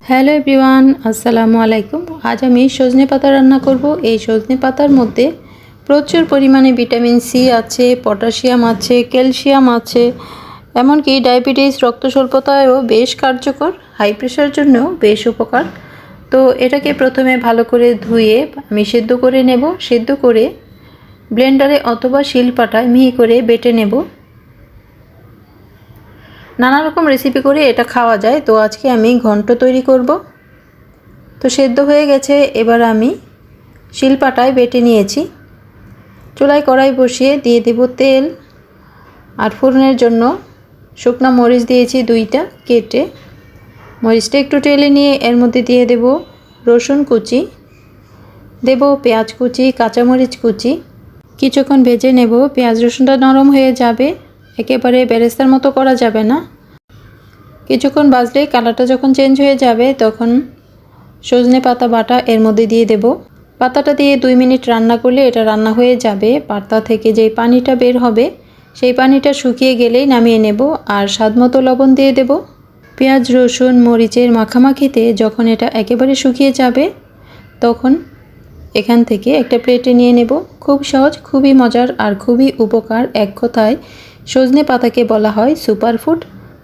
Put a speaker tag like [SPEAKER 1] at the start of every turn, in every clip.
[SPEAKER 1] Hello everyone, আসসালামু আলাইকুম। আজ আমি সজনে পাতা রান্না করব। এই সজনে পাতার মধ্যে প্রচুর পরিমাণে ভিটামিন সি আছে, পটাশিয়াম আছে, ক্যালসিয়াম আছে, এমনকি ডায়াবেটিস রক্ত স্বল্পতায়ও বেশ কার্যকর, হাই প্রেশারের জন্যও বেশ উপকার। তো এটাকে প্রথমে ভালো করে ধুয়ে আমি সেদ্ধ করে নেব। সেদ্ধ করে ব্লেন্ডারে অথবা শিলপাটায় মিহি করে বেটে নেব। নানা রকম রেসিপি করে এটা খাওয়া যায়, তো আজকে আমি ঘন্ট তৈরি করব। তো সেদ্ধ হয়ে গেছে, এবার আমি শিলপাটায় বেটে নিয়েছি। চুলায় কড়াই বসিয়ে দিয়ে দেব তেল, আর ফোড়নের জন্য শুকনো মরিচ দিয়েছি 2টা কেটে। মরিচটা একটু টেলে নিয়ে এর মধ্যে দিয়ে দেব রসুন কুচি, দেব পেঁয়াজ কুচি, কাঁচামরিচ কুচি। কিছুক্ষণ ভেজে নেব। পেঁয়াজ রসুনটা নরম হয়ে যাবে, একেবারে বেরেস্তার মতো করা যাবে না। কিছুক্ষণ ভাজলে কালারটা যখন চেঞ্জ হয়ে যাবে তখন সজনে পাতা বাটা এর মধ্যে দিয়ে দেব। পাতাটা দিয়ে 2 মিনিট রান্না করলে এটা রান্না হয়ে যাবে। পাতা থেকে যে পানিটা বের হবে সেই পানিটা শুকিয়ে গেলেই নামিয়ে নেব, আর স্বাদমতো লবণ দিয়ে দেব। পেঁয়াজ রসুন মরিচের মাখামাখিতে যখন এটা একেবারে শুকিয়ে যাবে তখন এখান থেকে একটা প্লেটে নিয়ে নেব। খুব সহজ, খুবই মজার আর খুবই উপকার। এক কথায় সজনে পাতাকে বলা হয় সুপারফুড।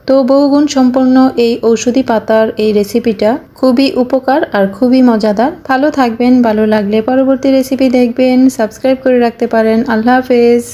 [SPEAKER 1] তো বহুগুণ সম্পন্ন এই ঔষধি পাতার এই রেসিপিটা খুবই উপকার আর খুবই মজাদার। ভালো থাকবেন, ভালো লাগলে পরবর্তী রেসিপি দেখবেন, সাবস্ক্রাইব করে রাখতে পারেন। আল্লাহ হাফেজ।